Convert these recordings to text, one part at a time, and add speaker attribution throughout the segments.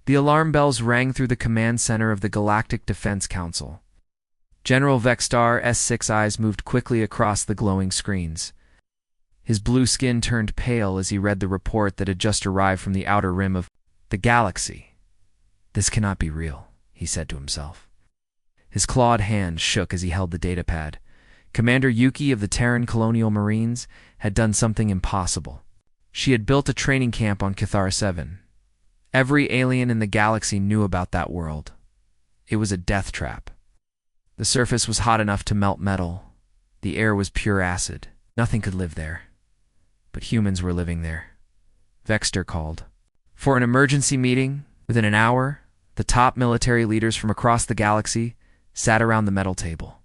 Speaker 1: The alarm bells rang through the command center of the Galactic Defense Council. General Vexstar's 6 eyes moved quickly across the glowing screens. His blue skin turned pale as he read the report that had just arrived from the outer rim of the galaxy. This cannot be real, he said to himself. His clawed hand shook as he held the datapad. Commander Yuki of the Terran Colonial Marines had done something impossible. She had built a training camp on Cathar 7. Every alien in the galaxy knew about that world. It was a death trap. The surface was hot enough to melt metal. The air was pure acid. Nothing could live there. But humans were living there. Vexter called. For an emergency meeting, within an hour, the top military leaders from across the galaxy sat around the metal table.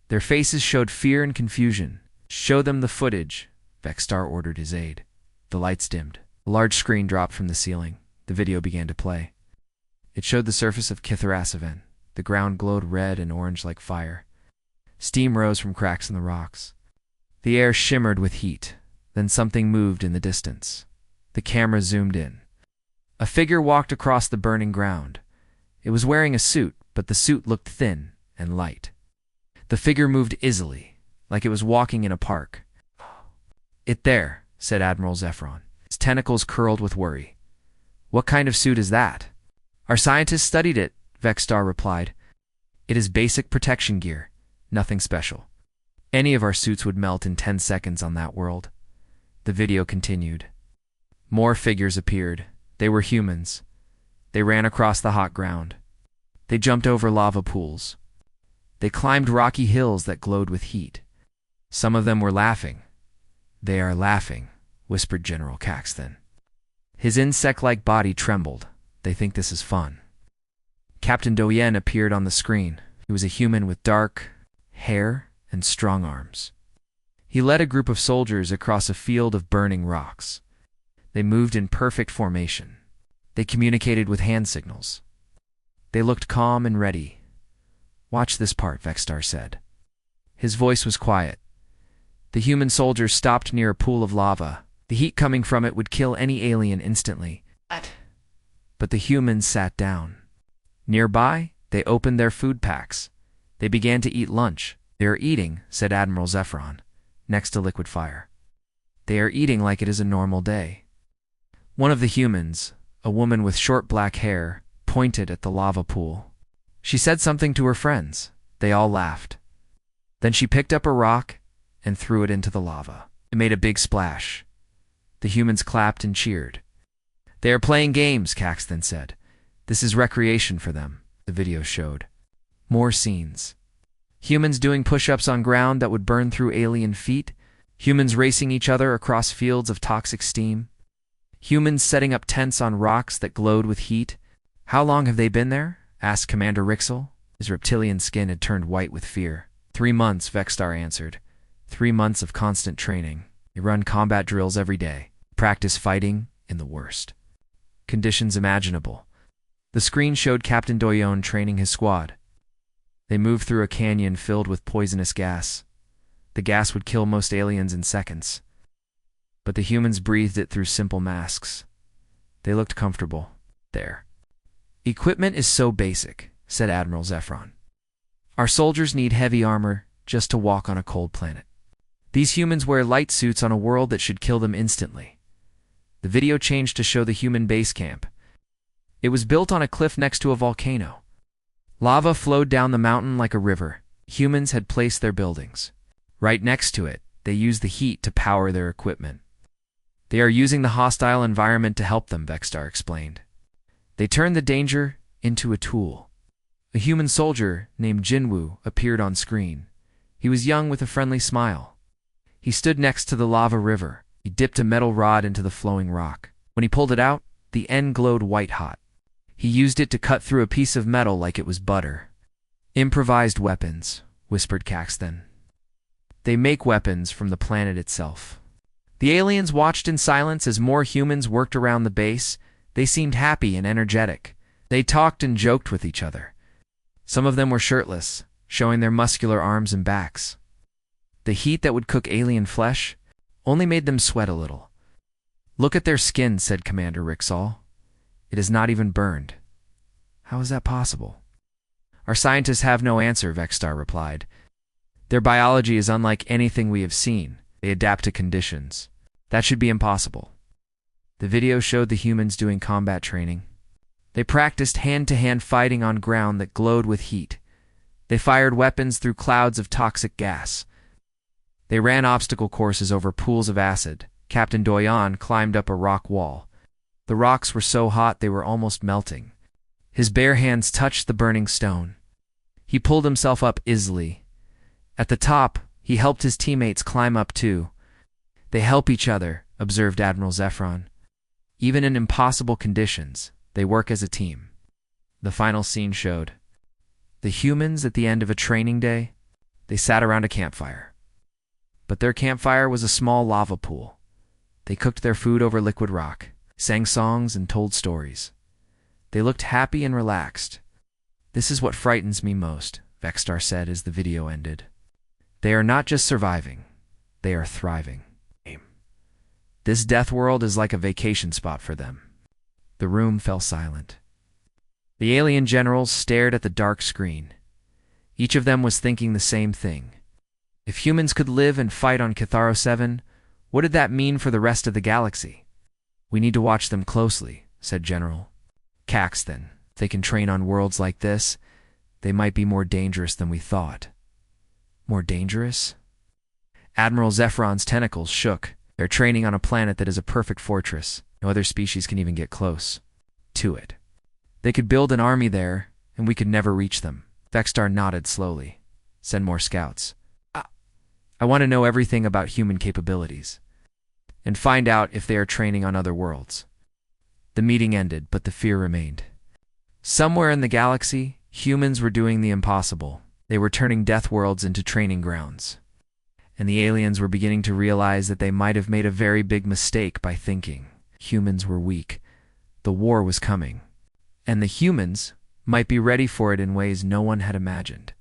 Speaker 1: Their faces showed fear and confusion. Show them the footage, Vexstar ordered his aide. The lights dimmed. A large screen dropped from the ceiling. The video began to play. It showed the surface of Kitharasavan. The ground glowed red and orange like fire. Steam rose from cracks in the rocks. The air shimmered with heat. Then something moved in the distance. The camera zoomed in. A figure walked across the burning ground. It was wearing a suit, but the suit looked thin and light. The figure moved easily, like it was walking in a park. "It there," said Admiral Zephron. His tentacles curled with worry. "What kind of suit is that?" "Our scientists studied it," Vexstar replied. "It is basic protection gear, nothing special. Any of our suits would melt in 10 seconds on that world." The video continued. More figures appeared. They were humans. They ran across the hot ground. They jumped over lava pools. They climbed rocky hills that glowed with heat. Some of them were laughing. "They are laughing," whispered General Caxton. His insect-like body trembled. "They think this is fun." Captain Doyen appeared on the screen. He was a human with dark hair and strong arms. He led a group of soldiers across a field of burning rocks. They moved in perfect formation. They communicated with hand signals. They looked calm and ready. "Watch this part," Vexstar said. His voice was quiet. The human soldiers stopped near a pool of lava. The heat coming from it would kill any alien instantly. But the humans sat down. Nearby, they opened their food packs. They began to eat lunch. "They are eating," said Admiral Zephron, next to liquid fire. "They are eating like it is a normal day." One of the humans, a woman with short black hair, pointed at the lava pool. She said something to her friends. They all laughed. Then she picked up a rock and threw it into the lava. It made a big splash. The humans clapped and cheered. "They are playing games," Caxton said. "This is recreation for them," the video showed. More scenes. Humans doing push-ups on ground that would burn through alien feet. Humans racing each other across fields of toxic steam. Humans setting up tents on rocks that glowed with heat. "How long have they been there?" asked Commander Rixel. His reptilian skin had turned white with fear. 3 months, Vexstar answered. 3 months of constant training. They run combat drills every day. Practice fighting in the worst conditions imaginable. The screen showed Captain Doyon training his squad. They moved through a canyon filled with poisonous gas. The gas would kill most aliens in seconds. But the humans breathed it through simple masks. They looked comfortable. There. "Equipment is so basic," said Admiral Zephron. "Our soldiers need heavy armor just to walk on a cold planet. These humans wear light suits on a world that should kill them instantly." The video changed to show the human base camp. It was built on a cliff next to a volcano. Lava flowed down the mountain like a river. Humans had placed their buildings. Right next to it, they used the heat to power their equipment. "They are using the hostile environment to help them," Vexstar explained. "They turned the danger into a tool." A human soldier named Jinwoo appeared on screen. He was young with a friendly smile. He stood next to the lava river. He dipped a metal rod into the flowing rock. When he pulled it out, the end glowed white-hot. He used it to cut through a piece of metal like it was butter. "Improvised weapons," whispered Caxton. "They make weapons from the planet itself." The aliens watched in silence as more humans worked around the base. They seemed happy and energetic. They talked and joked with each other. Some of them were shirtless, showing their muscular arms and backs. The heat that would cook alien flesh only made them sweat a little. "Look at their skin," said Commander Rixol. It is not even burned. How is that possible? Our scientists have no answer, Vexstar replied. Their biology is unlike anything we have seen. They adapt to conditions. That should be impossible. The video showed the humans doing combat training. They practiced hand-to-hand fighting on ground that glowed with heat. They fired weapons through clouds of toxic gas. They ran obstacle courses over pools of acid. Captain Doyon climbed up a rock wall. The rocks were so hot they were almost melting. His bare hands touched the burning stone. He pulled himself up easily. At the top, he helped his teammates climb up too. They help each other, observed Admiral Zephron. Even in impossible conditions, they work as a team. The final scene showed the humans at the end of a training day. They sat around a campfire. But their campfire was a small lava pool. They cooked their food over liquid rock, sang songs, and told stories. They looked happy and relaxed. This is what frightens me most, Vexstar said as the video ended. They are not just surviving, they are thriving. This death world is like a vacation spot for them. The room fell silent. The alien generals stared at the dark screen. Each of them was thinking the same thing. If humans could live and fight on Catharo 7, what did that mean for the rest of the galaxy? We need to watch them closely, said General Caxton. If they can train on worlds like this, they might be more dangerous than we thought. More dangerous? Admiral Zephron's tentacles shook. They're training on a planet that is a perfect fortress. No other species can even get close to it. They could build an army there, and we could never reach them. Vexstar nodded slowly. Send more scouts. I want to know everything about human capabilities, and find out if they are training on other worlds. The meeting ended, but the fear remained. Somewhere in the galaxy, humans were doing the impossible. They were turning death worlds into training grounds. And the aliens were beginning to realize that they might have made a very big mistake by thinking humans were weak. The war was coming, and the humans might be ready for it in ways no one had imagined.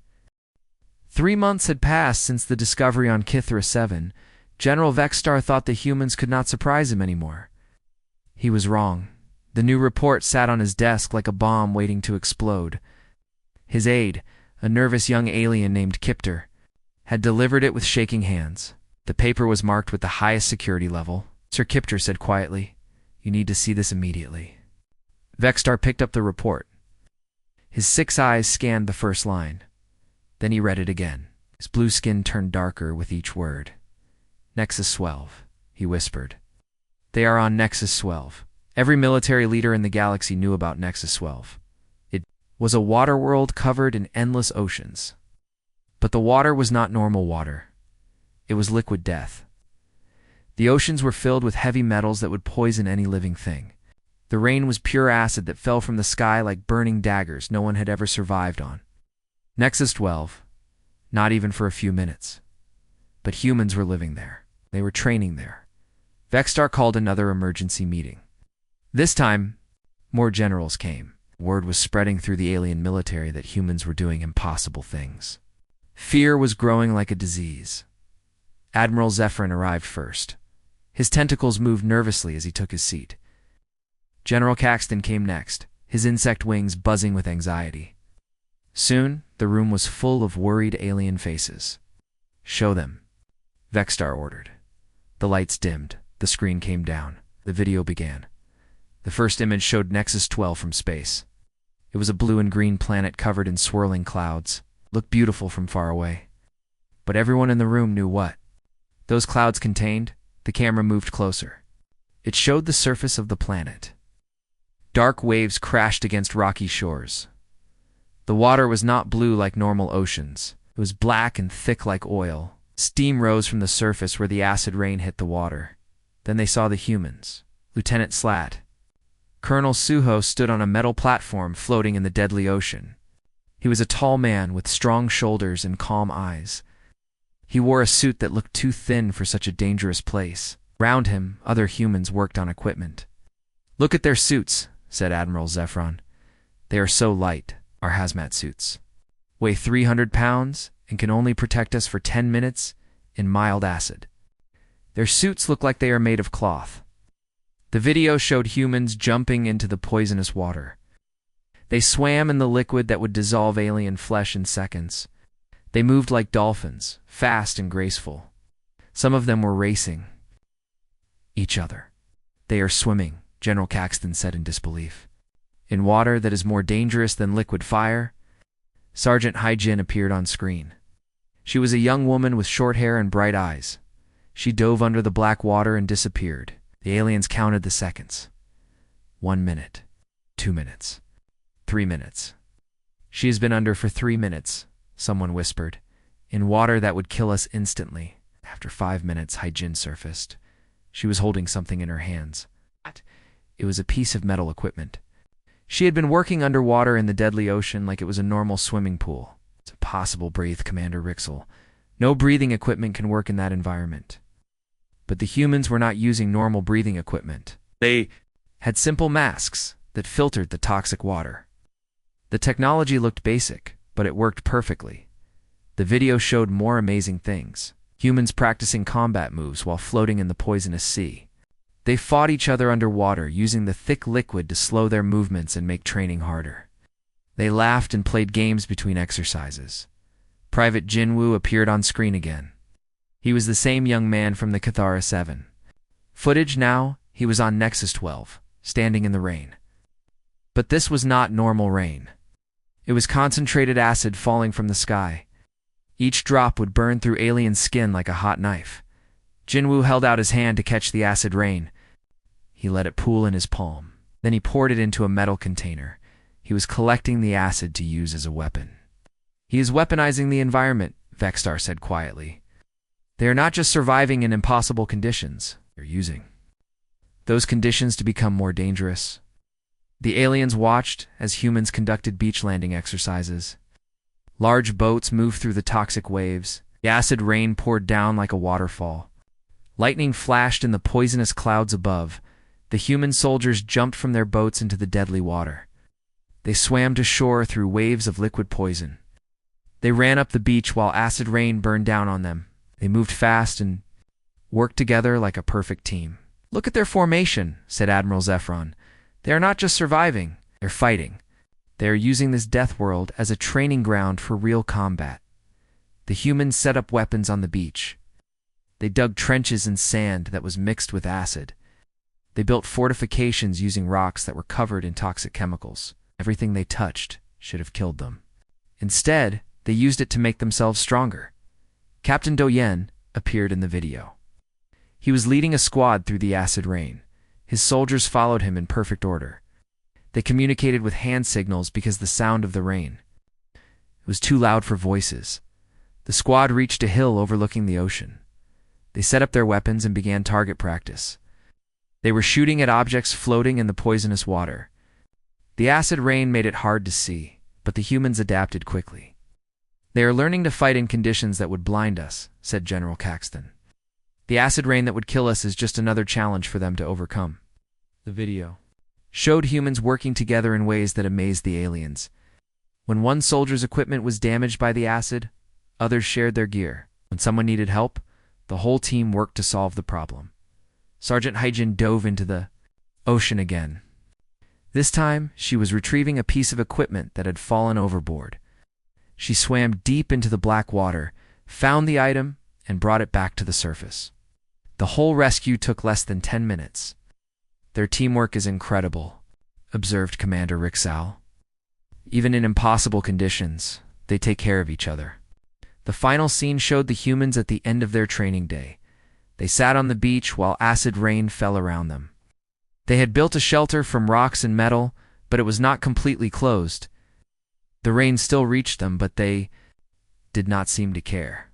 Speaker 1: 3 months had passed since the discovery on Kithra 7. General Vexstar thought the humans could not surprise him anymore. He was wrong. The new report sat on his desk like a bomb waiting to explode. His aide, a nervous young alien named Kipter, had delivered it with shaking hands. The paper was marked with the highest security level. Sir Kipter said quietly, "You need to see this immediately." Vexstar picked up the report. His 6 eyes scanned the first line. Then he read it again. His blue skin turned darker with each word. Nexus 12, he whispered. They are on Nexus 12. Every military leader in the galaxy knew about Nexus 12. It was a water world covered in endless oceans. But the water was not normal water. It was liquid death. The oceans were filled with heavy metals that would poison any living thing. The rain was pure acid that fell from the sky like burning daggers no one had ever survived on. Nexus 12, not even for a few minutes. But humans were living there. They were training there. Vexstar called another emergency meeting. This time, more generals came. Word was spreading through the alien military that humans were doing impossible things. Fear was growing like a disease. Admiral Zephron arrived first. His tentacles moved nervously as he took his seat. General Caxton came next, his insect wings buzzing with anxiety. Soon, the room was full of worried alien faces. Show them, Vexstar ordered. The lights dimmed. The screen came down. The video began. The first image showed Nexus 12 from space. It was a blue and green planet covered in swirling clouds. Looked beautiful from far away. But everyone in the room knew what those clouds contained. The camera moved closer. It showed the surface of the planet. Dark waves crashed against rocky shores. The water was not blue like normal oceans. It was black and thick like oil. Steam rose from the surface where the acid rain hit the water. Then they saw the humans. Lieutenant Slat. Colonel Suho stood on a metal platform floating in the deadly ocean. He was a tall man with strong shoulders and calm eyes. He wore a suit that looked too thin for such a dangerous place. Round him, other humans worked on equipment. Look at their suits, said Admiral Zephron. They are so light, our hazmat suits. Weigh 300 pounds and can only protect us for 10 minutes in mild acid. Their suits look like they are made of cloth. The video showed humans jumping into the poisonous water. They swam in the liquid that would dissolve alien flesh in seconds. They moved like dolphins, fast and graceful. Some of them were racing each other. "They are swimming," General Caxton said in disbelief. "In water that is more dangerous than liquid fire?" Sergeant Hyjin appeared on screen. She was a young woman with short hair and bright eyes. She dove under the black water and disappeared. The aliens counted the seconds. 1 minute, 2 minutes, 3 minutes. "She has been under for 3 minutes," someone whispered, "in water that would kill us instantly." After 5 minutes, Hyjin surfaced. She was holding something in her hands. It was a piece of metal equipment. She had been working underwater in the deadly ocean like it was a normal swimming pool. "It's impossible," breathed Commander Rixel. "No breathing equipment can work in that environment." But the humans were not using normal breathing equipment. They had simple masks that filtered the toxic water. The technology looked basic, but it worked perfectly. The video showed more amazing things. Humans practicing combat moves while floating in the poisonous sea. They fought each other underwater, using the thick liquid to slow their movements and make training harder. They laughed and played games between exercises. Private Jinwoo appeared on screen again. He was the same young man from the Cathara 7. Footage now, he was on Nexus 12, standing in the rain. But this was not normal rain. It was concentrated acid falling from the sky. Each drop would burn through alien skin like a hot knife. Jinwoo held out his hand to catch the acid rain. He let it pool in his palm. Then he poured it into a metal container. He was collecting the acid to use as a weapon. "He is weaponizing the environment," Vexstar said quietly. "They are not just surviving in impossible conditions. They're using those conditions to become more dangerous." The aliens watched as humans conducted beach landing exercises. Large boats moved through the toxic waves. The acid rain poured down like a waterfall. Lightning flashed in the poisonous clouds above. The human soldiers jumped from their boats into the deadly water. They swam to shore through waves of liquid poison. They ran up the beach while acid rain burned down on them. They moved fast and worked together like a perfect team. "Look at their formation," said Admiral Zephron. "They are not just surviving, they're fighting. They are using this death world as a training ground for real combat." The humans set up weapons on the beach. They dug trenches in sand that was mixed with acid. They built fortifications using rocks that were covered in toxic chemicals. Everything they touched should have killed them. Instead, they used it to make themselves stronger. Captain Doyen appeared in the video. He was leading a squad through the acid rain. His soldiers followed him in perfect order. They communicated with hand signals because the sound of the rain. It was too loud for voices. The squad reached a hill overlooking the ocean. They set up their weapons and began target practice. They were shooting at objects floating in the poisonous water. The acid rain made it hard to see, but the humans adapted quickly. "They are learning to fight in conditions that would blind us," said General Caxton. "The acid rain that would kill us is just another challenge for them to overcome." The video showed humans working together in ways that amazed the aliens. When one soldier's equipment was damaged by the acid, others shared their gear. When someone needed help, the whole team worked to solve the problem. Sergeant Hyjin dove into the ocean again. This time, she was retrieving a piece of equipment that had fallen overboard. She swam deep into the black water, found the item, and brought it back to the surface. The whole rescue took less than 10 minutes. "Their teamwork is incredible," observed Commander Rixal. "Even in impossible conditions, they take care of each other." The final scene showed the humans at the end of their training day. They sat on the beach while acid rain fell around them. They had built a shelter from rocks and metal, but it was not completely closed. The rain still reached them, but they did not seem to care.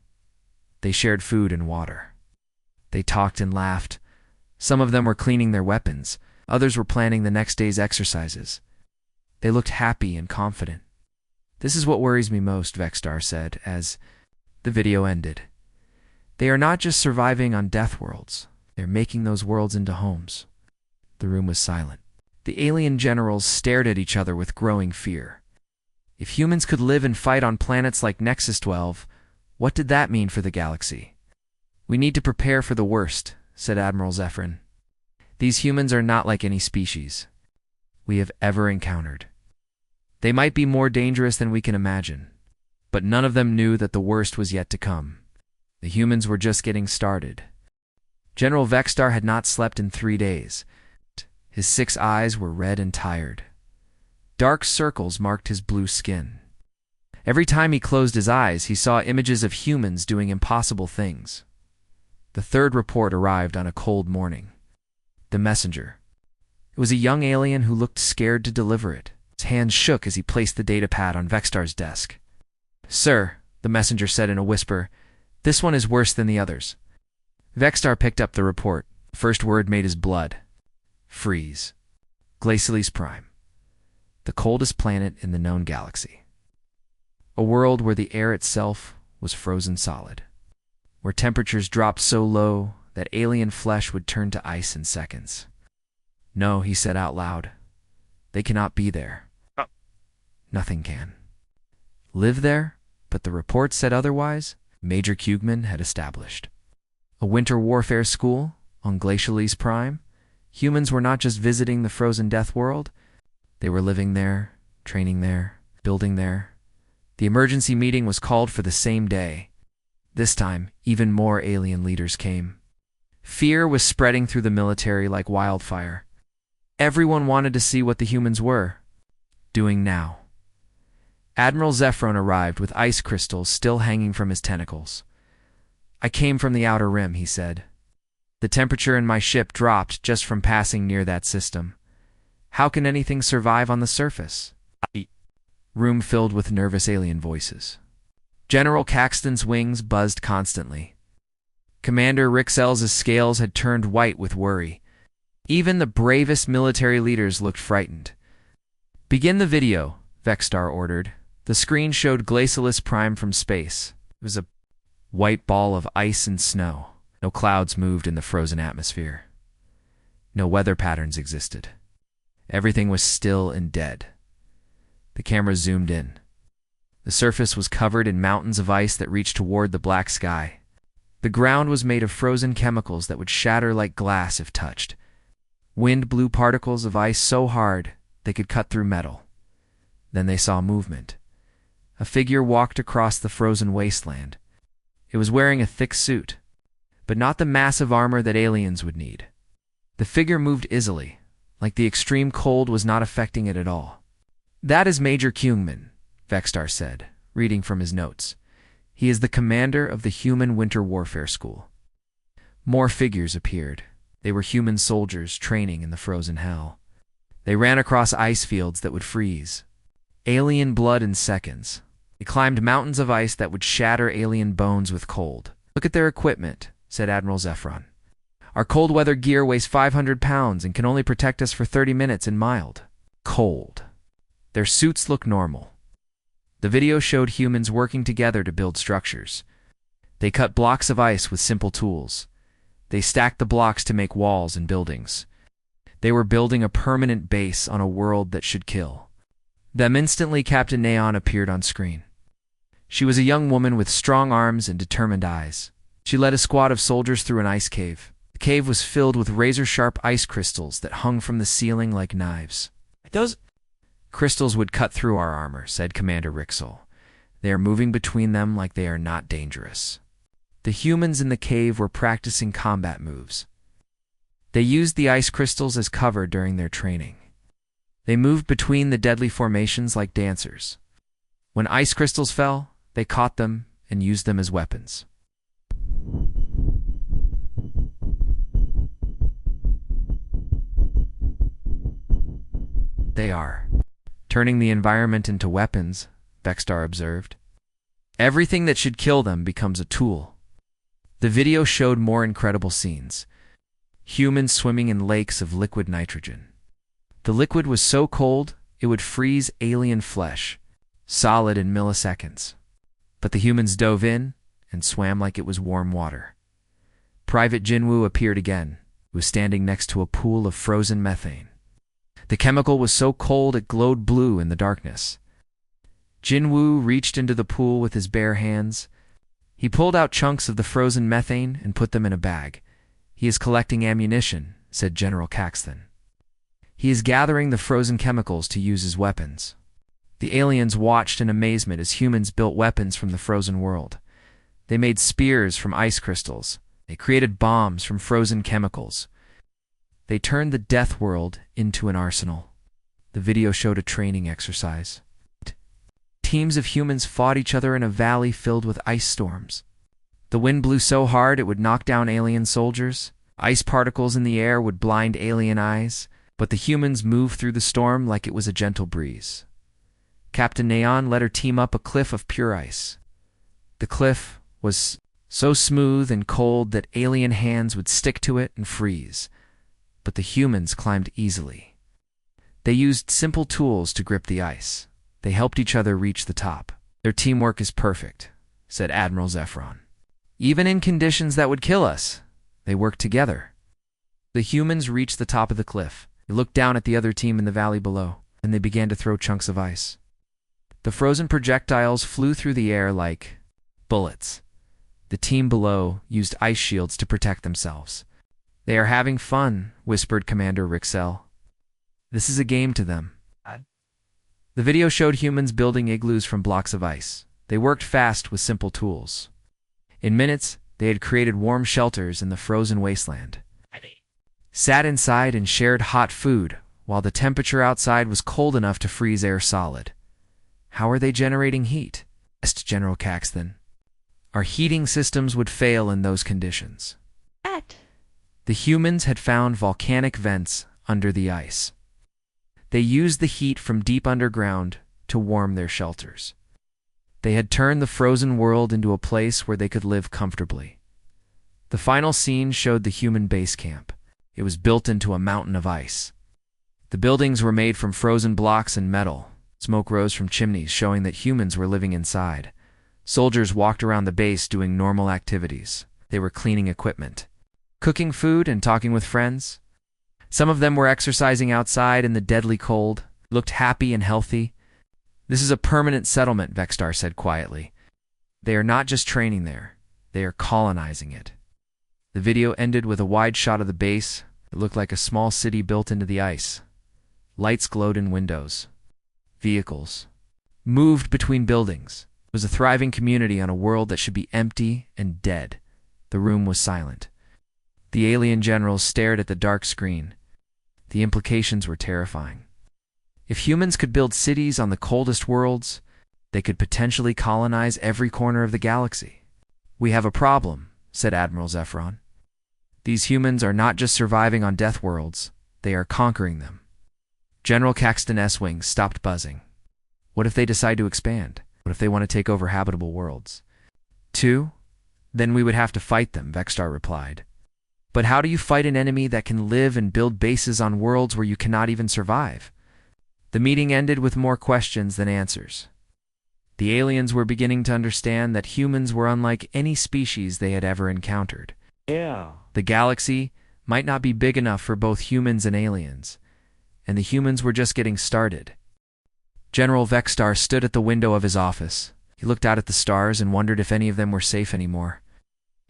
Speaker 1: They shared food and water. They talked and laughed. Some of them were cleaning their weapons. Others were planning the next day's exercises. They looked happy and confident. "This is what worries me most," Vexstar said as the video ended. "They are not just surviving on death worlds. They're making those worlds into homes." The room was silent. The alien generals stared at each other with growing fear. If humans could live and fight on planets like Nexus 12, what did that mean for the galaxy? "We need to prepare for the worst," said Admiral Zephron. These humans are not like any species we have ever encountered. They might be more dangerous than we can imagine, but none of them knew that the worst was yet to come. The humans were just getting started. General Vexstar had not slept in 3 days. His 6 eyes were red and tired. Dark circles marked his blue skin. Every time he closed his eyes, he saw images of humans doing impossible things. The 3rd report arrived on a cold morning. The messenger. It was a young alien who looked scared to deliver it. His hands shook as he placed the data pad on Vexstar's desk. "Sir," the messenger said in a whisper, "this one is worse than the others." Vexstar picked up the report. The first word made his blood freeze. Glacialis Prime. The coldest planet in the known galaxy. A world where the air itself was frozen solid. Where temperatures dropped so low that alien flesh would turn to ice in seconds. "No," he said out loud. "They cannot be there. Nothing can live there," but the report said otherwise. Major Kugman had established a winter warfare school on Glacialis Prime. Humans were not just visiting the frozen death world. They were living there, training there, building there. The emergency meeting was called for the same day. This time, even more alien leaders came. Fear was spreading through the military like wildfire. Everyone wanted to see what the humans were doing now. Admiral Zephron arrived with ice crystals still hanging from his tentacles. "I came from the outer rim," he said. "The temperature in my ship dropped just from passing near that system. How can anything survive on the surface?" Room filled with nervous alien voices. General Caxton's wings buzzed constantly. Commander Rixell's scales had turned white with worry. Even the bravest military leaders looked frightened. "Begin the video," Vexstar ordered. The screen showed Glacialis Prime from space. It was a white ball of ice and snow. No clouds moved in the frozen atmosphere. No weather patterns existed. Everything was still and dead. The camera zoomed in. The surface was covered in mountains of ice that reached toward the black sky. The ground was made of frozen chemicals that would shatter like glass if touched. Wind blew particles of ice so hard they could cut through metal. Then they saw movement. A figure walked across the frozen wasteland. It was wearing a thick suit, but not the massive armor that aliens would need. The figure moved easily, like the extreme cold was not affecting it at all. "That is Major Kugman," Vexstar said, reading from his notes. "He is the commander of the Human Winter Warfare School." More figures appeared. They were human soldiers training in the frozen hell. They ran across ice fields that would freeze. Alien blood in seconds. They climbed mountains of ice that would shatter alien bones with cold. "Look at their equipment," said Admiral Zephron. "Our cold weather gear weighs 500 pounds and can only protect us for 30 minutes in mild cold. Their suits look normal." The video showed humans working together to build structures. They cut blocks of ice with simple tools. They stacked the blocks to make walls and buildings. They were building a permanent base on a world that should kill. Then instantly Captain Neon appeared on screen. She was a young woman with strong arms and determined eyes. She led a squad of soldiers through an ice cave. The cave was filled with razor-sharp ice crystals that hung from the ceiling like knives. "Those crystals would cut through our armor," said Commander Rixell. "They are moving between them like they are not dangerous." The humans in the cave were practicing combat moves. They used the ice crystals as cover during their training. They moved between the deadly formations like dancers. When ice crystals fell, they caught them and used them as weapons. "They are turning the environment into weapons," Vexstar observed. "Everything that should kill them becomes a tool." The video showed more incredible scenes. Humans swimming in lakes of liquid nitrogen. The liquid was so cold, it would freeze alien flesh, solid in milliseconds. But the humans dove in and swam like it was warm water. Private Jinwoo appeared again. He was standing next to a pool of frozen methane. The chemical was so cold it glowed blue in the darkness. Jinwoo reached into the pool with his bare hands. He pulled out chunks of the frozen methane and put them in a bag. "He is collecting ammunition," said General Caxton. "He is gathering the frozen chemicals to use as weapons." The aliens watched in amazement as humans built weapons from the frozen world. They made spears from ice crystals. They created bombs from frozen chemicals. They turned the death world into an arsenal. The video showed a training exercise. Teams of humans fought each other in a valley filled with ice storms. The wind blew so hard it would knock down alien soldiers. Ice particles in the air would blind alien eyes, but the humans moved through the storm like it was a gentle breeze. Captain Neon led her team up a cliff of pure ice. The cliff was so smooth and cold that alien hands would stick to it and freeze, but the humans climbed easily. They used simple tools to grip the ice. They helped each other reach the top. "Their teamwork is perfect," said Admiral Zephron. "Even in conditions that would kill us, they worked together." The humans reached the top of the cliff. They looked down at the other team in the valley below, and they began to throw chunks of ice. The frozen projectiles flew through the air like bullets. The team below used ice shields to protect themselves. "They are having fun," whispered Commander Rixel. "This is a game to them." The video showed humans building igloos from blocks of ice. They worked fast with simple tools. In minutes, they had created warm shelters in the frozen wasteland. Sat inside and shared hot food, while the temperature outside was cold enough to freeze air solid. "How are they generating heat?" asked General Caxton. "Our heating systems would fail in those conditions." The humans had found volcanic vents under the ice. They used the heat from deep underground to warm their shelters. They had turned the frozen world into a place where they could live comfortably. The final scene showed the human base camp. It was built into a mountain of ice. The buildings were made from frozen blocks and metal. Smoke rose from chimneys, showing that humans were living inside. Soldiers walked around the base doing normal activities. They were cleaning equipment, cooking food, and talking with friends. Some of them were exercising outside in the deadly cold, looked happy and healthy. "This is a permanent settlement," Vexstar said quietly. "They are not just training there, they are colonizing it." The video ended with a wide shot of the base. It looked like a small city built into the ice. Lights glowed in windows. Vehicles moved between buildings. It was a thriving community on a world that should be empty and dead. The room was silent. The alien generals stared at the dark screen. The implications were terrifying. If humans could build cities on the coldest worlds, they could potentially colonize every corner of the galaxy. "We have a problem," said Admiral Zephron. "These humans are not just surviving on death worlds, they are conquering them." General Caxton S-Wing stopped buzzing. "What if they decide to expand? What if they want to take over habitable worlds?" "Two? Then we would have to fight them," Vexstar replied. "But how do you fight an enemy that can live and build bases on worlds where you cannot even survive?" The meeting ended with more questions than answers. The aliens were beginning to understand that humans were unlike any species they had ever encountered. The galaxy might not be big enough for both humans and aliens, and the humans were just getting started. General Vexstar stood at the window of his office. He looked out at the stars and wondered if any of them were safe anymore.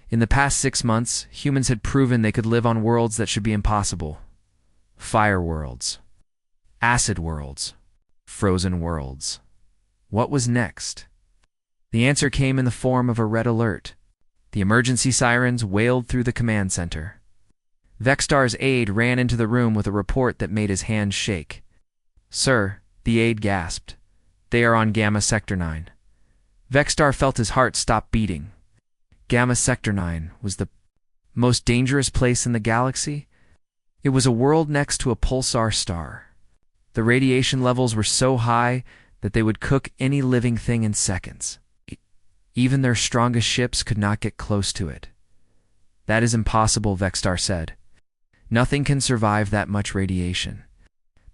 Speaker 1: In the past 6 months, humans had proven they could live on worlds that should be impossible. Fire worlds, acid worlds, frozen worlds. What was next? The answer came in the form of a red alert. The emergency sirens wailed through the command center. Vexstar's aide ran into the room with a report that made his hands shake. "Sir," the aide gasped, "they are on Gamma Sector 9. Vexstar felt his heart stop beating. Gamma Sector 9 was the most dangerous place in the galaxy. It was a world next to a pulsar star. The radiation levels were so high that they would cook any living thing in seconds. Even their strongest ships could not get close to it." "That is impossible," Vexstar said. "Nothing can survive that much radiation."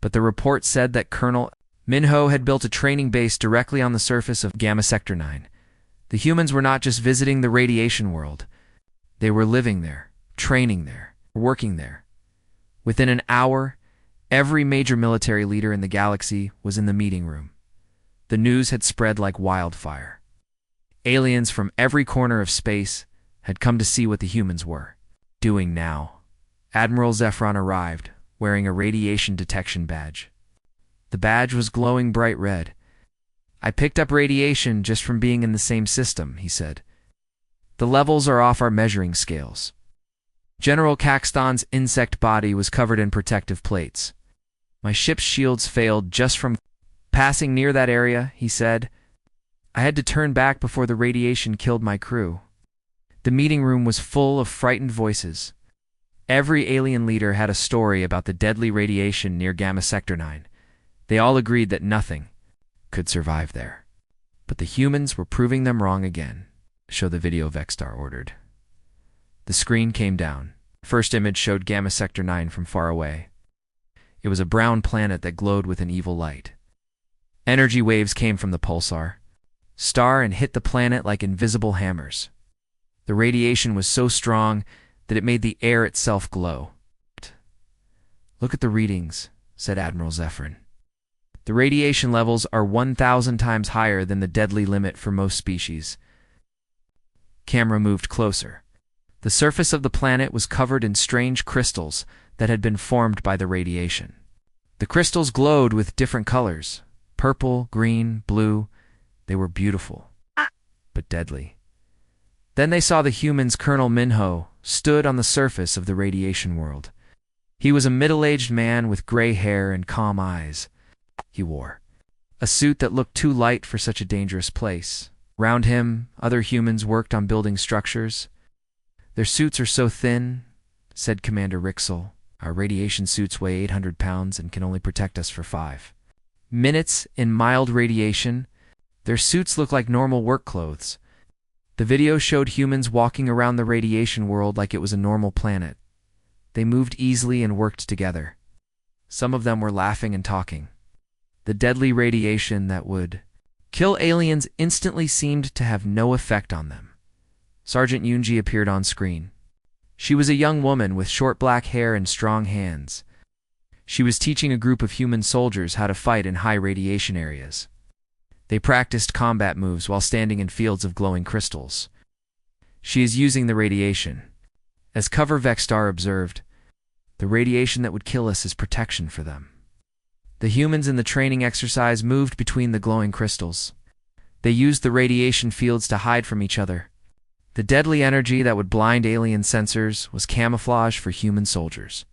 Speaker 1: But the report said that Colonel Minho had built a training base directly on the surface of Gamma Sector 9. The humans were not just visiting the radiation world. They were living there, training there, working there. Within an hour, every major military leader in the galaxy was in the meeting room. The news had spread like wildfire. Aliens from every corner of space had come to see what the humans were doing now. Admiral Zephron arrived, wearing a radiation detection badge. The badge was glowing bright red. "I picked up radiation just from being in the same system," he said. "The levels are off our measuring scales." General Caxton's insect body was covered in protective plates. "My ship's shields failed just from passing near that area," he said. "I had to turn back before the radiation killed my crew." The meeting room was full of frightened voices. Every alien leader had a story about the deadly radiation near Gamma Sector 9. They all agreed that nothing could survive there. But the humans were proving them wrong again. "Show the video," Vexstar ordered. The screen came down. First image showed Gamma Sector 9 from far away. It was a brown planet that glowed with an evil light. Energy waves came from the pulsar, star, and hit the planet like invisible hammers. The radiation was so strong that it made the air itself glow. "Look at the readings," said Admiral Zephron. "The radiation levels are 1,000 times higher than the deadly limit for most species." Camera moved closer. The surface of the planet was covered in strange crystals that had been formed by the radiation. The crystals glowed with different colors: purple, green, blue. They were beautiful, but deadly. Then they saw the humans. Colonel Minho stood on the surface of the radiation world. He was a middle-aged man with gray hair and calm eyes. He wore a suit that looked too light for such a dangerous place. Round him, other humans worked on building structures. "Their suits are so thin," said Commander Rixel. "Our radiation suits weigh 800 pounds and can only protect us for 5 minutes in mild radiation. Their suits look like normal work clothes." The video showed humans walking around the radiation world like it was a normal planet. They moved easily and worked together. Some of them were laughing and talking. The deadly radiation that would kill aliens instantly seemed to have no effect on them. Sergeant Yunji appeared on screen. She was a young woman with short black hair and strong hands. She was teaching a group of human soldiers how to fight in high radiation areas. They practiced combat moves while standing in fields of glowing crystals. "She is using the radiation as cover," Vexstar observed. "The radiation that would kill us is protection for them." The humans in the training exercise moved between the glowing crystals. They used the radiation fields to hide from each other. The deadly energy that would blind alien sensors was camouflage for human soldiers.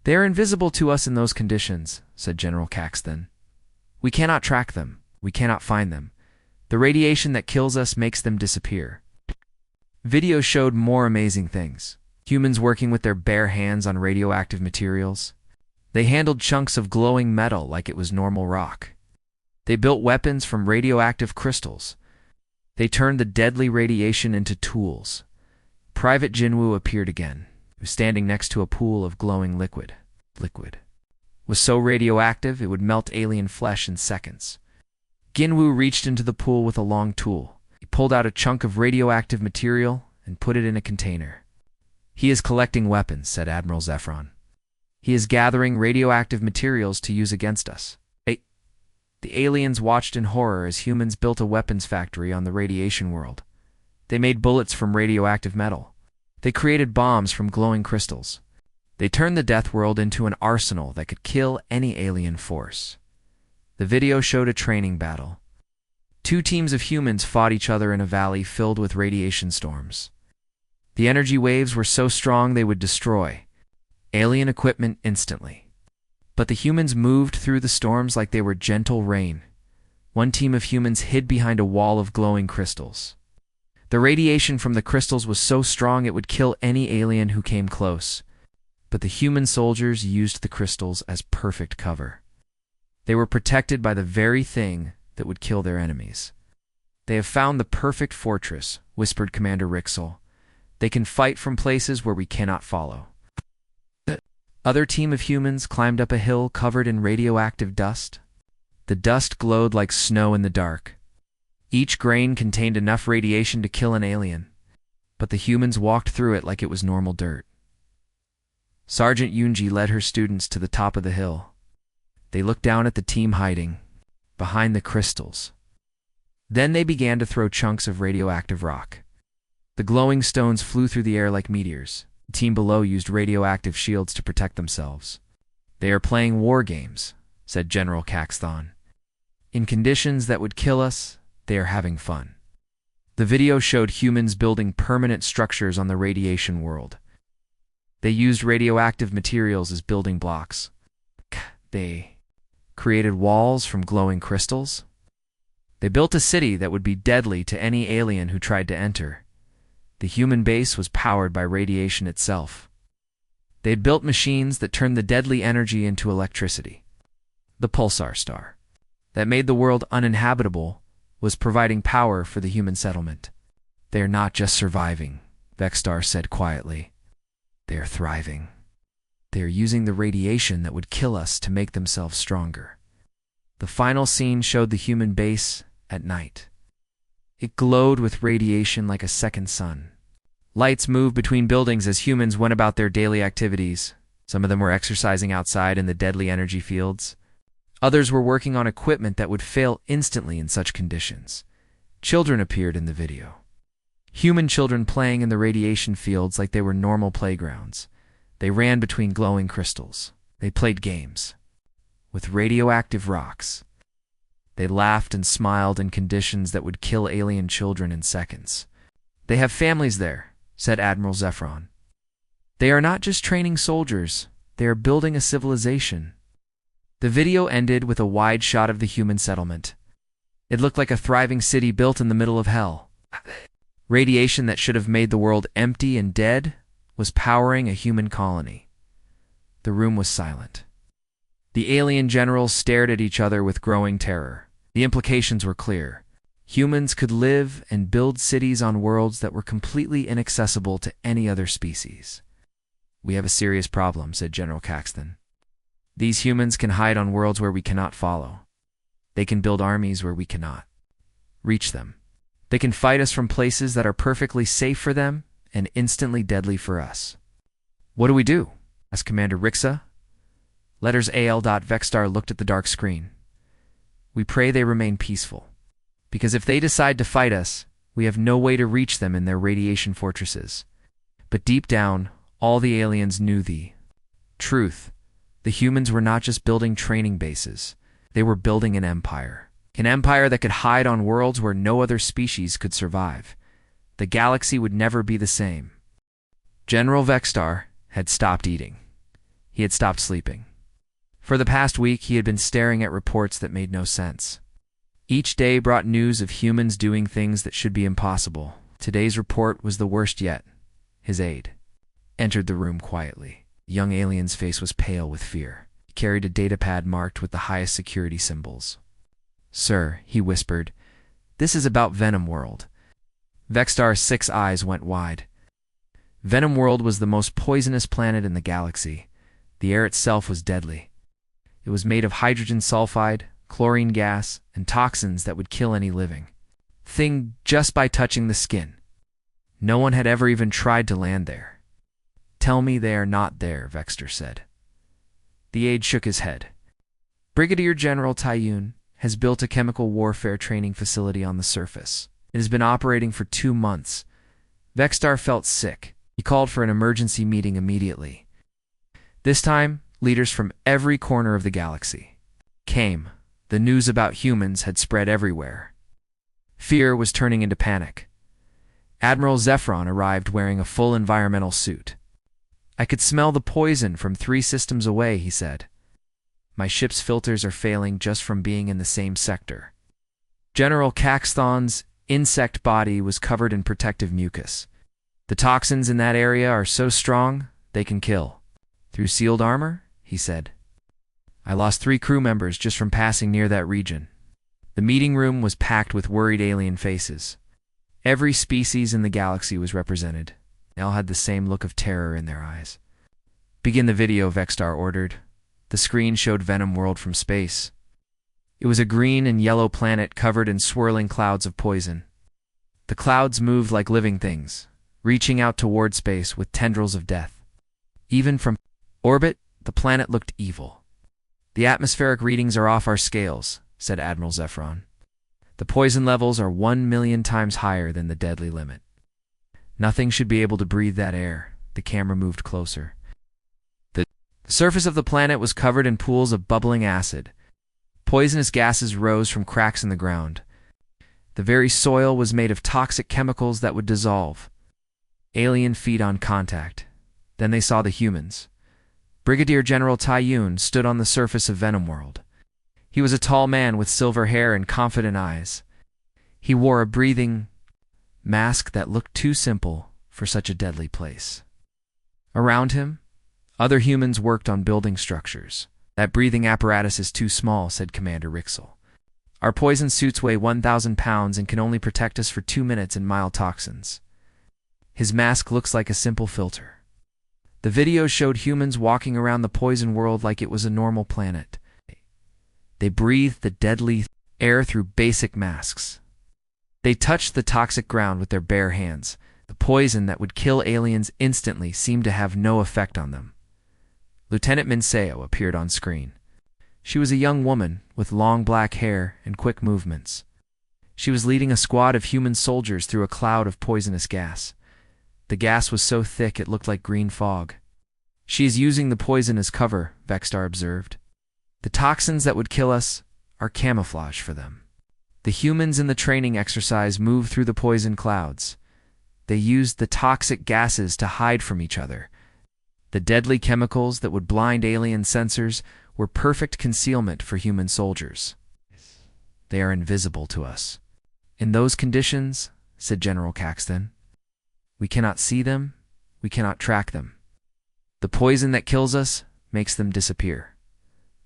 Speaker 1: "They are invisible to us in those conditions," said General Caxton. "We cannot track them. We cannot find them. The radiation that kills us makes them disappear." Video showed more amazing things. Humans working with their bare hands on radioactive materials. They handled chunks of glowing metal like it was normal rock. They built weapons from radioactive crystals. They turned the deadly radiation into tools. Private Jinwoo appeared again. He was standing next to a pool of glowing liquid. Liquid was so radioactive it would melt alien flesh in seconds. Ginwoo reached into the pool with a long tool. He pulled out a chunk of radioactive material and put it in a container. "He is collecting weapons," said Admiral Zephron. "He is gathering radioactive materials to use against us." The aliens watched in horror as humans built a weapons factory on the radiation world. They made bullets from radioactive metal. They created bombs from glowing crystals. They turned the Death World into an arsenal that could kill any alien force. The video showed a training battle. 2 teams of humans fought each other in a valley filled with radiation storms. The energy waves were so strong they would destroy alien equipment instantly. But the humans moved through the storms like they were gentle rain. One team of humans hid behind a wall of glowing crystals. The radiation from the crystals was so strong it would kill any alien who came close. But the human soldiers used the crystals as perfect cover. They were protected by the very thing that would kill their enemies. "They have found the perfect fortress," whispered Commander Rixel. "They can fight from places where we cannot follow." The other team of humans climbed up a hill covered in radioactive dust. The dust glowed like snow in the dark. Each grain contained enough radiation to kill an alien, but the humans walked through it like it was normal dirt. Sergeant Yunji led her students to the top of the hill. They looked down at the team hiding behind the crystals. Then they began to throw chunks of radioactive rock. The glowing stones flew through the air like meteors. The team below used radioactive shields to protect themselves. "They are playing war games," said General Caxthon. "In conditions that would kill us, they are having fun." The video showed humans building permanent structures on the radiation world. They used radioactive materials as building blocks. They created walls from glowing crystals. They built a city that would be deadly to any alien who tried to enter. The human base was powered by radiation itself. They had built machines that turned the deadly energy into electricity. The pulsar star that made the world uninhabitable was providing power for the human settlement. "They are not just surviving," Vexstar said quietly. "They are thriving. They are using the radiation that would kill us to make themselves stronger." The final scene showed the human base at night. It glowed with radiation like a second sun. Lights moved between buildings as humans went about their daily activities. Some of them were exercising outside in the deadly energy fields. Others were working on equipment that would fail instantly in such conditions. Children appeared in the video. Human children playing in the radiation fields like they were normal playgrounds. They ran between glowing crystals. They played games with radioactive rocks. They laughed and smiled in conditions that would kill alien children in seconds. "They have families there," said Admiral Zephron. "They are not just training soldiers, they are building a civilization." The video ended with a wide shot of the human settlement. It looked like a thriving city built in the middle of hell. Radiation that should have made the world empty and dead was powering a human colony. The room was silent. The alien generals stared at each other with growing terror. The implications were clear. Humans could live and build cities on worlds that were completely inaccessible to any other species. "We have a serious problem," said General Caxton. "These humans can hide on worlds where we cannot follow. They can build armies where we cannot reach them. They can fight us from places that are perfectly safe for them and instantly deadly for us." "What do we do?" asked Commander Rixa. Letters AL. Vexstar looked at the dark screen. "We pray they remain peaceful. Because if they decide to fight us, we have no way to reach them in their radiation fortresses." But deep down, all the aliens knew the truth. The humans were not just building training bases. They were building an empire. An empire that could hide on worlds where no other species could survive. The galaxy would never be the same. General Vexstar had stopped eating. He had stopped sleeping. For the past week, he had been staring at reports that made no sense. Each day brought news of humans doing things that should be impossible. Today's report was the worst yet. His aide entered the room quietly. The young alien's face was pale with fear. He carried a datapad marked with the highest security symbols. "Sir," he whispered, "this is about Venom World." Vexstar's 6 eyes went wide. Venom World was the most poisonous planet in the galaxy. The air itself was deadly. It was made of hydrogen sulfide, chlorine gas, and toxins that would kill any living thing just by touching the skin. No one had ever even tried to land there. "Tell me they are not there," Vexter said. The aide shook his head. "Brigadier General Taiyun has built a chemical warfare training facility on the surface. It has been operating for 2 months. Vexstar felt sick. He called for an emergency meeting immediately. This time, leaders from every corner of the galaxy came. The news about humans had spread everywhere. Fear was turning into panic. Admiral Zephron arrived wearing a full environmental suit. "I could smell the poison from 3 systems away," he said. "My ship's filters are failing just from being in the same sector." General Caxthon's insect body was covered in protective mucus. "The toxins in that area are so strong, they can kill." "Through sealed armor?" he said. "I lost 3 crew members just from passing near that region." The meeting room was packed with worried alien faces. Every species in the galaxy was represented. They all had the same look of terror in their eyes. "Begin the video," Vexstar ordered. The screen showed Venom World from space. It was a green and yellow planet covered in swirling clouds of poison. The clouds moved like living things, reaching out toward space with tendrils of death. Even from orbit, the planet looked evil. "The atmospheric readings are off our scales," said Admiral Zephron. "The poison levels are 1 million times higher than the deadly limit. Nothing should be able to breathe that air." The camera moved closer. The surface of the planet was covered in pools of bubbling acid. Poisonous gases rose from cracks in the ground. The very soil was made of toxic chemicals that would dissolve. Alien feet on contact. Then they saw the humans. Brigadier General Tai-Yun stood on the surface of Venom World. He was a tall man with silver hair and confident eyes. He wore a breathing mask that looked too simple for such a deadly place. Around him, other humans worked on building structures. "That breathing apparatus is too small," said Commander Rixel. "Our poison suits weigh 1,000 pounds and can only protect us for 2 minutes in mild toxins. His mask looks like a simple filter." The video showed humans walking around the poison world like it was a normal planet. They breathed the deadly air through basic masks. They touched the toxic ground with their bare hands. The poison that would kill aliens instantly seemed to have no effect on them. Lieutenant Minseo appeared on screen. She was a young woman with long black hair and quick movements. She was leading a squad of human soldiers through a cloud of poisonous gas. The gas was so thick it looked like green fog. "She is using the poison as cover," Vexstar observed. "The toxins that would kill us are camouflage for them." The humans in the training exercise moved through the poison clouds. They used the toxic gases to hide from each other. The deadly chemicals that would blind alien sensors were perfect concealment for human soldiers. "They are invisible to us." "In those conditions," said General Caxton, "we cannot see them, we cannot track them. The poison that kills us makes them disappear."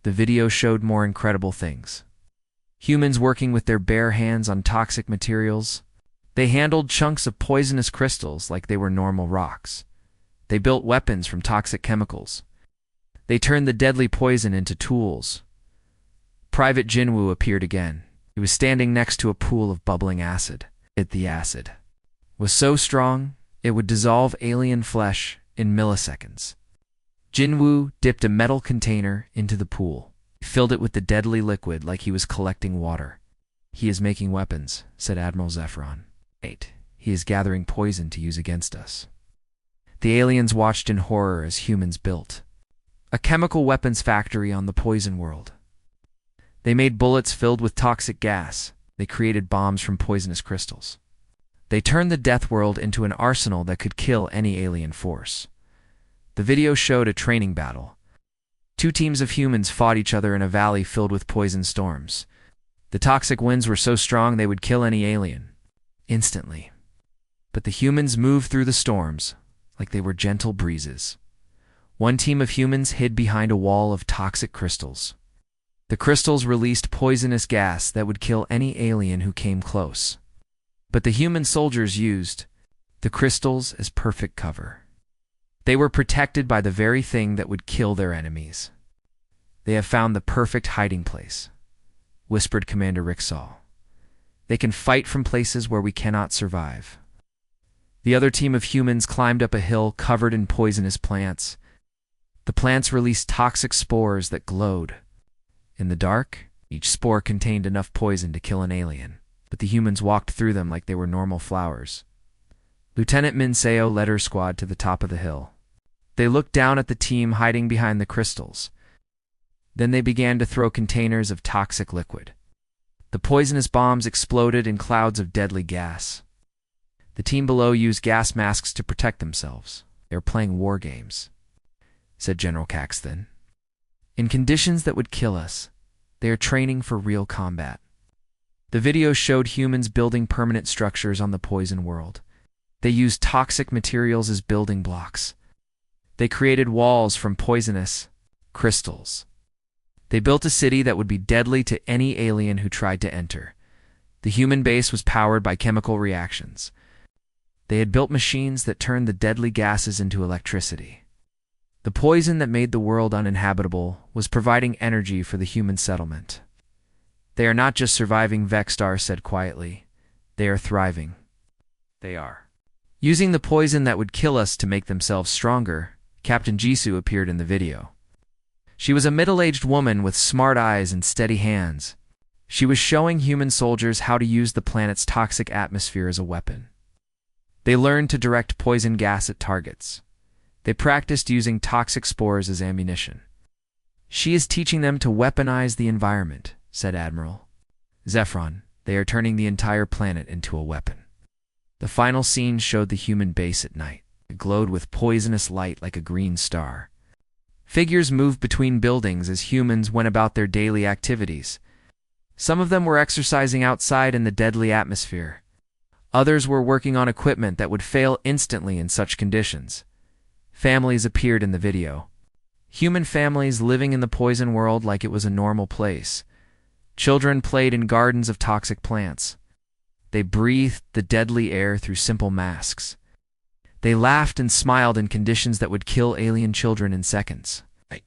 Speaker 1: The video showed more incredible things. Humans working with their bare hands on toxic materials. They handled chunks of poisonous crystals like they were normal rocks. They built weapons from toxic chemicals. They turned the deadly poison into tools. Private Jinwoo appeared again. He was standing next to a pool of bubbling acid. The acid was so strong, it would dissolve alien flesh in milliseconds. Jinwoo dipped a metal container into the pool. He filled it with the deadly liquid like he was collecting water. "He is making weapons," said Admiral Zephyron. "He is gathering poison to use against us." The aliens watched in horror as humans built a chemical weapons factory on the poison world. They made bullets filled with toxic gas. They created bombs from poisonous crystals. They turned the death world into an arsenal that could kill any alien force. The video showed a training battle. 2 teams of humans fought each other in a valley filled with poison storms. The toxic winds were so strong they would kill any alien instantly. But the humans moved through the storms like they were gentle breezes. One team of humans hid behind a wall of toxic crystals. The crystals released poisonous gas that would kill any alien who came close. But the human soldiers used the crystals as perfect cover. They were protected by the very thing that would kill their enemies. "They have found the perfect hiding place," whispered Commander Rixal. "They can fight from places where we cannot survive." The other team of humans climbed up a hill covered in poisonous plants. The plants released toxic spores that glowed. In the dark, each spore contained enough poison to kill an alien, but the humans walked through them like they were normal flowers. Lieutenant Minseo led her squad to the top of the hill. They looked down at the team hiding behind the crystals. Then they began to throw containers of toxic liquid. The poisonous bombs exploded in clouds of deadly gas. The team below used gas masks to protect themselves. "They are playing war games," said General Caxton. "In conditions that would kill us, they are training for real combat." The video showed humans building permanent structures on the poison world. They used toxic materials as building blocks. They created walls from poisonous crystals. They built a city that would be deadly to any alien who tried to enter. The human base was powered by chemical reactions. They had built machines that turned the deadly gases into electricity. The poison that made the world uninhabitable was providing energy for the human settlement. "They are not just surviving," Vexstar said quietly. "They are thriving." "They are using the poison that would kill us to make themselves stronger." Captain Jisoo appeared in the video. She was a middle-aged woman with smart eyes and steady hands. She was showing human soldiers how to use the planet's toxic atmosphere as a weapon. They learned to direct poison gas at targets. They practiced using toxic spores as ammunition. "She is teaching them to weaponize the environment," said Admiral Zephron. "They are turning the entire planet into a weapon." The final scene showed the human base at night. It glowed with poisonous light like a green star. Figures moved between buildings as humans went about their daily activities. Some of them were exercising outside in the deadly atmosphere. Others were working on equipment that would fail instantly in such conditions. Families appeared in the video. Human families living in the poison world like it was a normal place. Children played in gardens of toxic plants. They breathed the deadly air through simple masks. They laughed and smiled in conditions that would kill alien children in seconds. "I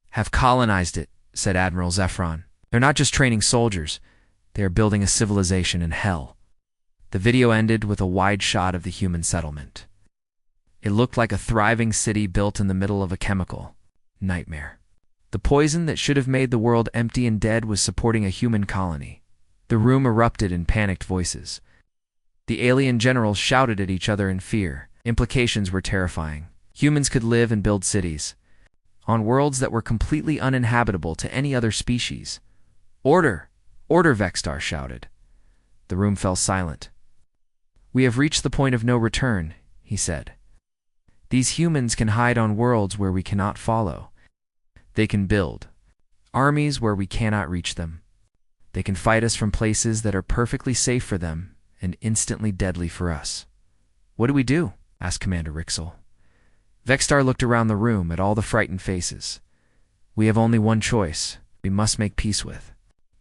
Speaker 1: have colonized it," said Admiral Zephron. "They're not just training soldiers. They are building a civilization in hell." The video ended with a wide shot of the human settlement. It looked like a thriving city built in the middle of a chemical nightmare. The poison that should have made the world empty and dead was supporting a human colony. The room erupted in panicked voices. The alien generals shouted at each other in fear. Implications were terrifying. Humans could live and build cities on worlds that were completely uninhabitable to any other species. "Order! Order!" Vexstar shouted. The room fell silent. "We have reached the point of no return," he said. "These humans can hide on worlds where we cannot follow. They can build armies where we cannot reach them. They can fight us from places that are perfectly safe for them and instantly deadly for us." "What do we do?" asked Commander Rixel. Vexstar looked around the room at all the frightened faces. "We have only one choice. We must make peace with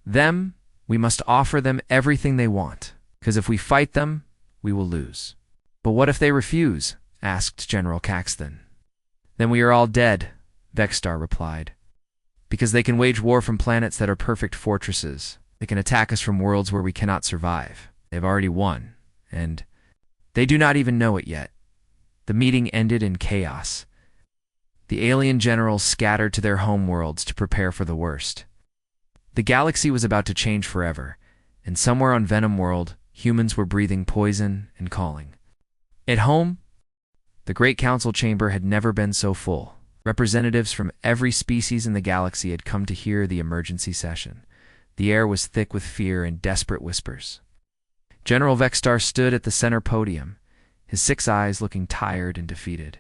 Speaker 1: them. We must offer them everything they want, because if we fight them, we will lose." "But what if they refuse?" asked General Caxton. "Then we are all dead," Vexstar replied. "Because they can wage war from planets that are perfect fortresses. They can attack us from worlds where we cannot survive. They've already won, and they do not even know it yet." The meeting ended in chaos. The alien generals scattered to their homeworlds to prepare for the worst. The galaxy was about to change forever, and somewhere on Venom World, humans were breathing poison and calling. At home, the Great Council chamber had never been so full. Representatives from every species in the galaxy had come to hear the emergency session. The air was thick with fear and desperate whispers. General Vexstar stood at the center podium, his 6 eyes looking tired and defeated.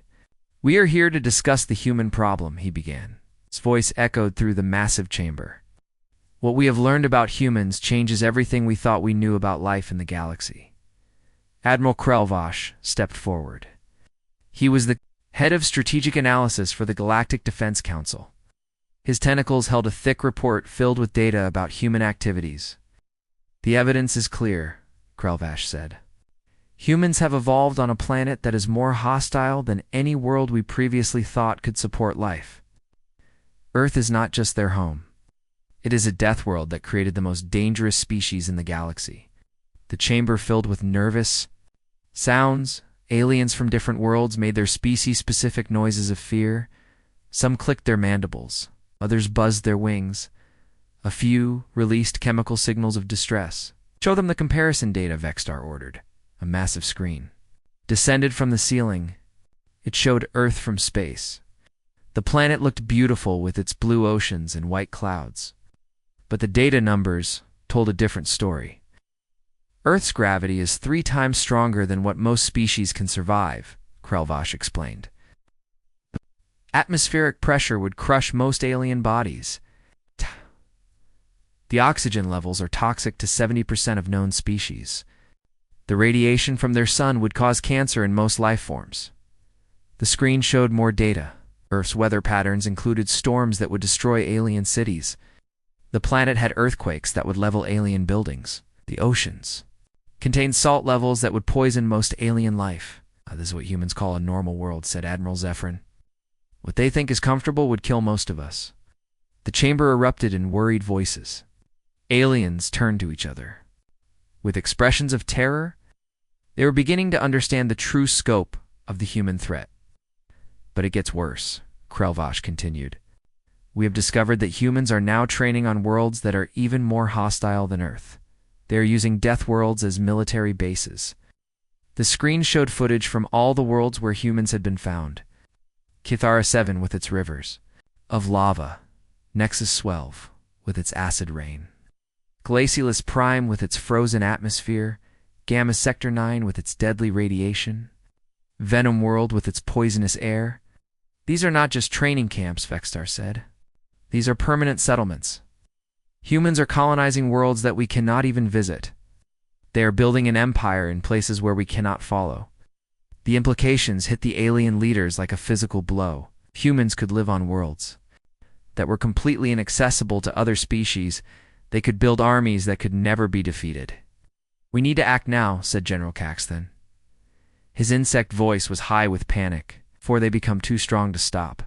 Speaker 1: "We are here to discuss the human problem," he began. His voice echoed through the massive chamber. "What we have learned about humans changes everything we thought we knew about life in the galaxy." Admiral Krelvash stepped forward. He was the head of strategic analysis for the Galactic Defense Council. His tentacles held a thick report filled with data about human activities. "The evidence is clear," Krelvash said. "Humans have evolved on a planet that is more hostile than any world we previously thought could support life. Earth is not just their home. It is a death world that created the most dangerous species in the galaxy." The chamber filled with nervous sounds. Aliens from different worlds made their species-specific noises of fear. Some clicked their mandibles. Others buzzed their wings. A few released chemical signals of distress. "Show them the comparison data," Vexstar ordered. A massive screen descended from the ceiling. It showed Earth from space. The planet looked beautiful with its blue oceans and white clouds. But the data numbers told a different story. "Earth's gravity is 3 times stronger than what most species can survive," Krelvash explained. "Atmospheric pressure would crush most alien bodies. The oxygen levels are toxic to 70% of known species. The radiation from their sun would cause cancer in most life forms." The screen showed more data. Earth's weather patterns included storms that would destroy alien cities. The planet had earthquakes that would level alien buildings. The oceans contained salt levels that would poison most alien life. "This is what humans call a normal world," said Admiral Zephron. "What they think is comfortable would kill most of us." The chamber erupted in worried voices. Aliens turned to each other. With expressions of terror, they were beginning to understand the true scope of the human threat. "But it gets worse," Krelvash continued. "We have discovered that humans are now training on worlds that are even more hostile than Earth. They are using death worlds as military bases." The screen showed footage from all the worlds where humans had been found. Kithara 7 with its rivers of lava, Nexus 12 with its acid rain, Glacialus Prime with its frozen atmosphere, Gamma Sector 9 with its deadly radiation, Venom World with its poisonous air. These are not just training camps, Vexstar said. These are permanent settlements. Humans are colonizing worlds that we cannot even visit. They are building an empire in places where we cannot follow. The implications hit the alien leaders like a physical blow. Humans could live on worlds that were completely inaccessible to other species. They could build armies that could never be defeated. "We need to act now," said General Caxton. His insect voice was high with panic, before they become too strong to stop.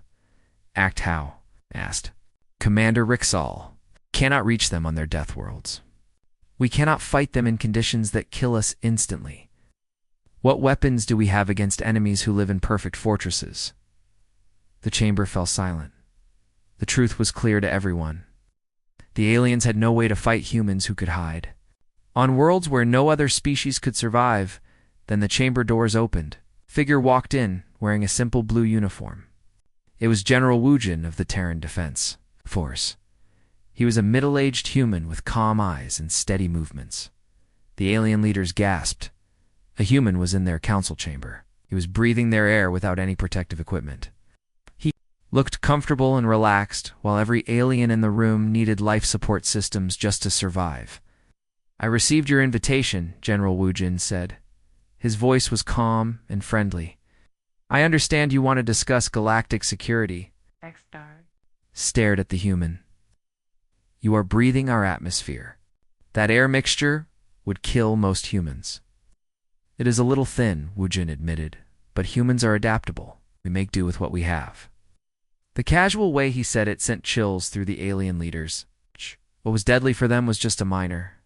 Speaker 1: "Act how?" asked Commander Rixall. "Cannot reach them on their death worlds. We cannot fight them in conditions that kill us instantly. What weapons do we have against enemies who live in perfect fortresses?" The chamber fell silent. The truth was clear to everyone. The aliens had no way to fight humans who could hide. On worlds where no other species could survive, then the chamber doors opened. A figure walked in, wearing a simple blue uniform. It was General Wujin of the Terran Defense Force. He was a middle-aged human with calm eyes and steady movements. The alien leaders gasped. A human was in their council chamber. He was breathing their air without any protective equipment. He looked comfortable and relaxed, while every alien in the room needed life support systems just to survive. "I received your invitation," General Wujin said. His voice was calm and friendly. "I understand you want to discuss galactic security."
Speaker 2: Vexstar
Speaker 1: stared at the human. "You are breathing our atmosphere. That air mixture would kill most humans." "It is a little thin," Wujin admitted, "but humans are adaptable. We make do with what we have." The casual way he said it sent chills through the alien leaders. What was deadly for them was just a minor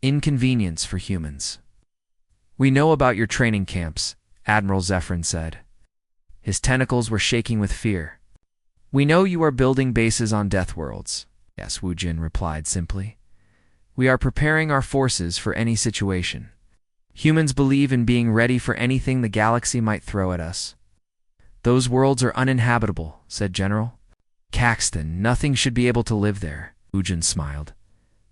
Speaker 1: inconvenience for humans. "We know about your training camps," Admiral Zephyrin said. His tentacles were shaking with fear. "We know you are building bases on death worlds." "Yes," Wujin replied simply. "We are preparing our forces for any situation. Humans believe in being ready for anything the galaxy might throw at us." "Those worlds are uninhabitable," said General Caxton. "Nothing should be able to live there." Wujin smiled.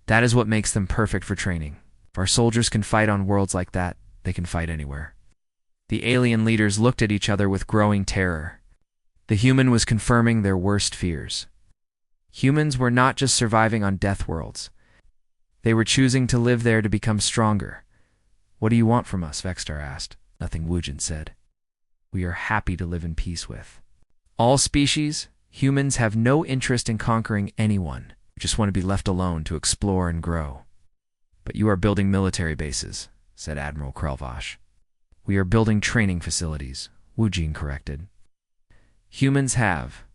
Speaker 1: "That is what makes them perfect for training. If our soldiers can fight on worlds like that, they can fight anywhere." The alien leaders looked at each other with growing terror. The human was confirming their worst fears. Humans were not just surviving on death worlds. They were choosing to live there to become stronger. "What do you want from us?" Vexstar asked. "Nothing," Wujin said. "We are happy to live in peace with all species. Humans have no interest in conquering anyone. We just want to be left alone to explore and grow." "But you are building military bases," said Admiral Krelvash. "We are building training facilities," Wujin corrected. "Humans have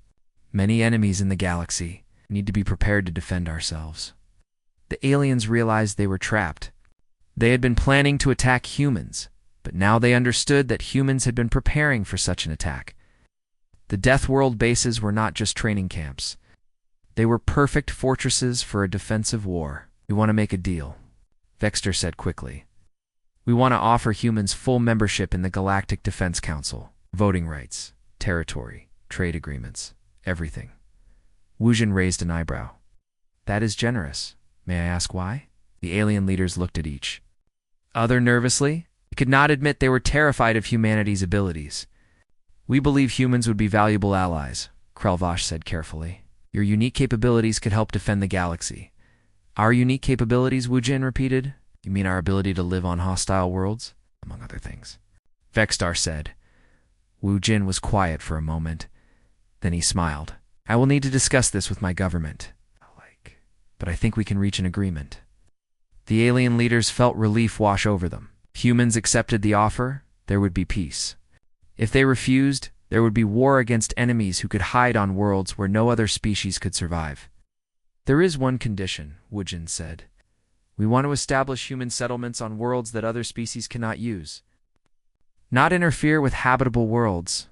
Speaker 1: many enemies in the galaxy. We need to be prepared to defend ourselves." The aliens realized they were trapped. They had been planning to attack humans, but now they understood that humans had been preparing for such an attack. The Death World bases were not just training camps. They were perfect fortresses for a defensive war. "We want to make a deal," Vexter said quickly. "We want to offer humans full membership in the Galactic Defense Council, voting rights, territory, trade agreements, everything." Wujin raised an eyebrow. "That is generous. May I ask why?" The alien leaders looked at each other nervously. They could not admit they were terrified of humanity's abilities. "We believe humans would be valuable allies," Krelvash said carefully. "Your unique capabilities could help defend the galaxy." "Our unique capabilities," Wujin repeated. "You mean our ability to live on hostile worlds?" "Among other things," Vexstar said. Wujin was quiet for a moment. Then he smiled. "I will need to discuss this with my government. But I think we can reach an agreement." The alien leaders felt relief wash over them. If humans accepted the offer, there would be peace. If they refused, there would be war against enemies who could hide on worlds where no other species could survive. "There is one condition," Wujin said. "We want to establish human settlements on worlds that other species cannot use. Not interfere with habitable worlds,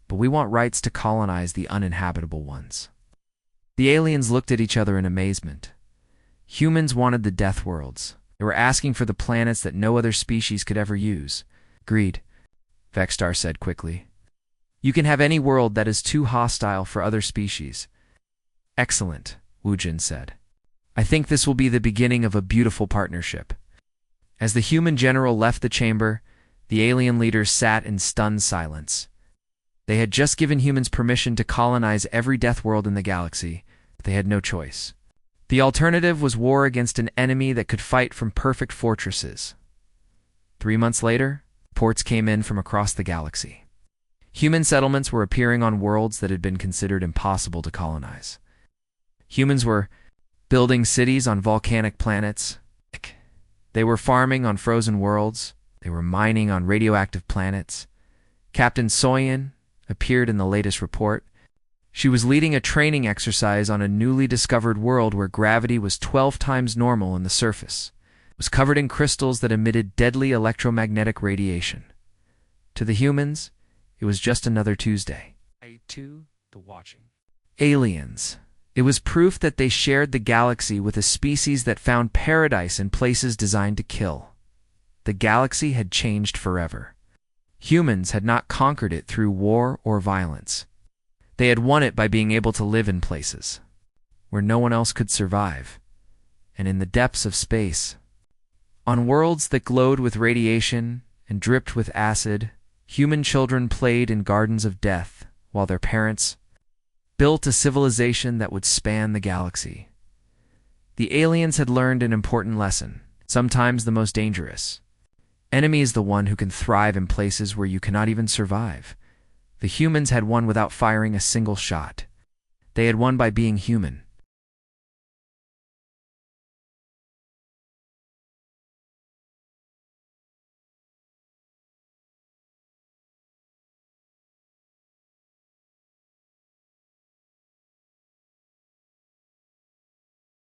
Speaker 1: but we want rights to colonize the uninhabitable ones." The aliens looked at each other in amazement. Humans wanted the death worlds. They were asking for the planets that no other species could ever use. "Agreed," Vexstar said quickly. You can have any world that is too hostile for other species. Excellent, Wujin said. I think this will be the beginning of a beautiful partnership. As the human general left the chamber, the alien leaders sat in stunned silence. They had just given humans permission to colonize every death world in the galaxy, but they had no choice. The alternative was war against an enemy that could fight from perfect fortresses. 3 months later, reports came in from across the galaxy. Human settlements were appearing on worlds that had been considered impossible to colonize. Humans were building cities on volcanic planets. They were farming on frozen worlds. They were mining on radioactive planets. Captain Soyin appeared in the latest report. She was leading a training exercise on a newly discovered world where gravity was 12 times normal on the surface. It was covered in crystals that emitted deadly electromagnetic radiation. To the humans, it was just another Tuesday. Aliens. It was proof that they shared the galaxy with a species that found paradise in places designed to kill. The galaxy had changed forever. Humans had not conquered it through war or violence. They had won it by being able to live in places where no one else could survive, and in the depths of space. On worlds that glowed with radiation and dripped with acid, human children played in gardens of death while their parents built a civilization that would span the galaxy. The aliens had learned an important lesson, sometimes the most dangerous. Enemy is the one who can thrive in places where you cannot even survive. The humans had won without firing a single shot. They had won by being human.